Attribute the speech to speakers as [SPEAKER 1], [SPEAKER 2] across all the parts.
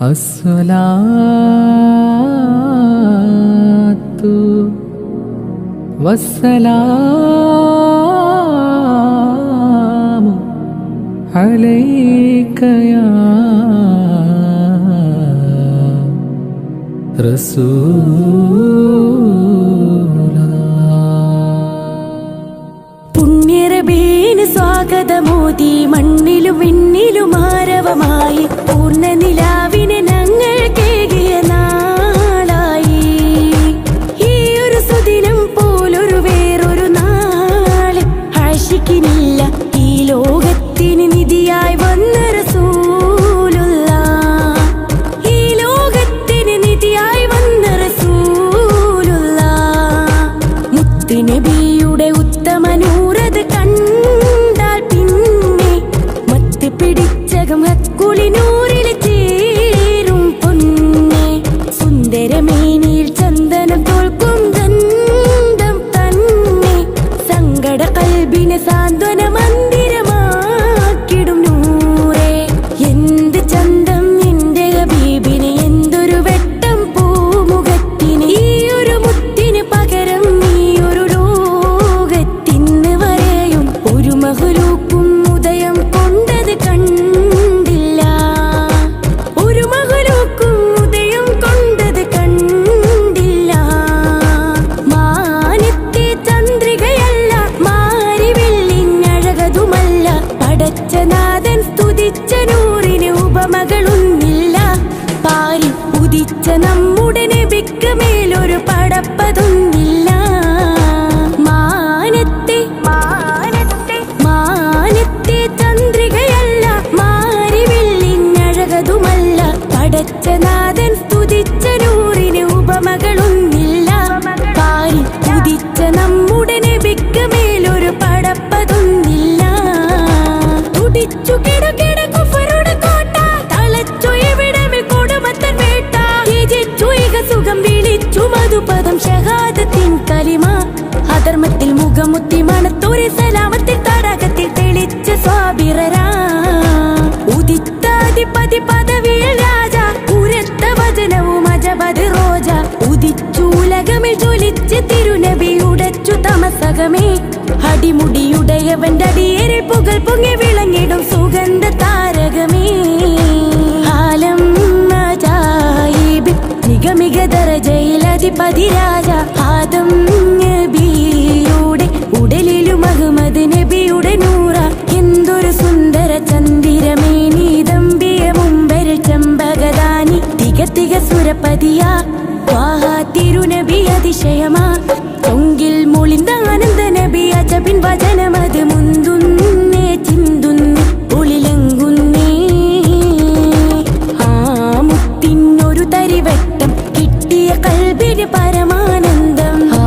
[SPEAKER 1] അസ്സലാത്തു വസ്സലാമു അലൈക യാ
[SPEAKER 2] പുണ്യരബീന് സ്വാഗതമോദി മണ്ണിലും വിണ്ണിലും ആരവമായി പൂർണ്ണ നിലാവിനെ ഞങ്ങൾ കേകിയ നാളായി. ഈ ഒരു സുദിനം പോലൊരു വേറൊരു നാള് ആശിക്കിനില്ല. ഈ ലോകത്തിന് നിധിയായി വന്ന റസൂലുള്ളാഹ്, ഈ ലോകത്തിന് നിധിയായി വന്ന റസൂലുള്ളാഹ്. മുത്ത് നബിയുടെ ഉത്തമനൂറത് കണ്ടാൽ പിന്നെ മത്ത് പിടിച്ചകം ഹക്കുളിനൂറിൽ ചേരും പൊന്നെ. സുന്ദരമേനിയിൽ ചന്ദനം തോൽക്കും ഗന്ധം തന്നെ സങ്കട കൽബിനെ സാന്ത്വന മന്ദിരമാക്കിടും നൂറേ. എന്ത് ചന്തം എന്റെ ഹബീബിന്, എന്തൊരു വെട്ടം പൂമുഖത്തിന്. ഈ ഒരു മുത്തിന് പകരം ഈ ഒരു ലോകത്തിന്ന് വരെയും ഒരു മഹ്ലൂക്കും ഉദയം കൊണ്ടത് കണ്ടില്ല. ഒരു മഹ്ലൂക്കും ഉദയം കൊണ്ടത് കണ്ടില്ല. മാനത്തെ ചന്ദ്രികയല്ല, മാരിവില്ലിനഴകതുമല്ല, പടച്ചനാഥൻ സ്തുതിച്ച നൂറിന് ഉപമകളൊന്നില്ല. പാരി ഉദിച്ച നമ്മുടെ നബിക്ക് മേലൊരു പടപ്പതൊന്നില്ല. മാനത്തെ ചന്ദ്രികയല്ല, മാരിവില്ലിനഴകതുമല്ല, പടച്ചനാഥൻ സ്തുതിച്ച നൂറിന് ഉപമകളൊന്നില്ല. പാരി ഉദിച്ച നമ്മുടെ നബിക്ക് മേലൊരു പടപ്പതൊന്നില്ല. തുടിച്ചു കിടകിട കുഫറുടെ കോട്ട, തളച്ചു ഇവിടമേ കൊടുമത്തൻ വേട്ട. ത്യജിച്ചു ഇഹ സുഖം, വിളിച്ചു മധുപദം ഷഹാദത്തിൻ കലിമ. അധർമ്മത്തിൽ മുഖമുത്തി മണത്തോരെ സലാമത്തിൽ തടാകത്തിൽ തെളിച്ച സ്വാബിറരാ. ഉദിത്താധിപതി പദവിയിൽ രാജ, ഉരത്ത വചനവും അജബത് റോജ. ഉദിച്ചൂലകമിൽ ജ്വലിച്ച് തിരുനബി ഉടച്ചു തമസകമേ. അടിമുടിയുടയവന്റെ അടിയേറിൽ പുകൾ പൊങ്ങി വിളങ്ങിടും സുഗന്ധ താരകമേ. ആലം അജായിബ് നിഗമിക ദറജയിൽ അധിപതി രാജ. ആദം നബിയുടെ ഉടലിലും അഹ്മദ് നബിയുടെ നൂറ. എന്തൊരു സുന്ദര ചന്ദിരമേനി, ദമ്പിയ മുമ്പരിൽ ചെമ്പകദാനി. തിക സുരപതിയാ ത്വാഹ തിരുനബി അതിശയമാ. തൊങ്കിൽ മൊളിന്ത ആനന്ദ നബി അജബിൻ വചനമത് മുന്തുന്നേ ചിന്തുന്നേ ഒളിലങ്കുന്നേ. ആ മുത്തിനൊരു തരിവട്ടം കിട്ടിയ കൽബിന് പരമാനന്ദം. ആ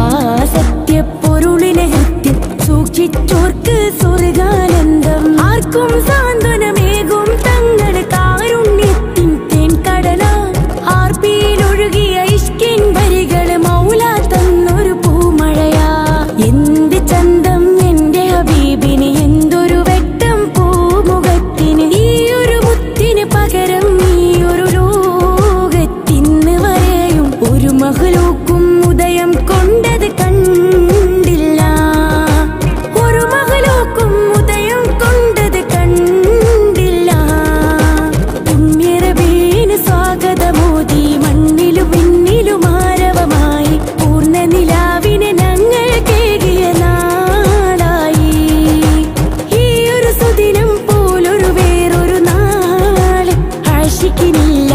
[SPEAKER 2] സത്യപ്പൊരുളിനെ ഹൃത്തിൽ സൂക്ഷിച്ചോർക്ക് സ്വർഗാനന്ദം. ആർക്കും സാന്ത്വനമേകും തങ്ങൾ കാരുണ്യത്തിൻ തേൻകടല. ആർപ്പിയിലൊഴുകിയ ഇഷ്കിൻ വരികൾ മൗല തന്നൊരു പൂമഴയാ. എന്ത് ചന്തം എന്റെ ഹബീബിന്, എന്തൊരു വെട്ടം പൂമുഖത്തിന്. ഈ ഒരു മുത്തിന് പകരം ഈ ഒരു ലോകത്തിന്ന് വരെയും ഒരു മഹ്ലൂക്കും ഉദയം കൊണ്ടത് കണ്ടില്ല. ഒരു മഹ്ലൂക്കും ഉദയം കൊണ്ടത് കണ്ടില്ല. പുണ്യരബീന് സ്വാഗതമോദി മണ്ണിലും വിണ്ണിലും ആരവമായി പൂർണ്ണ നിലാവിനെ ഞങ്ങൾ കേകിയ നാളായി. ഈ ഒരു സുദിനം പോലൊരു വേറൊരു നാള് ആശിക്കിനില്ല.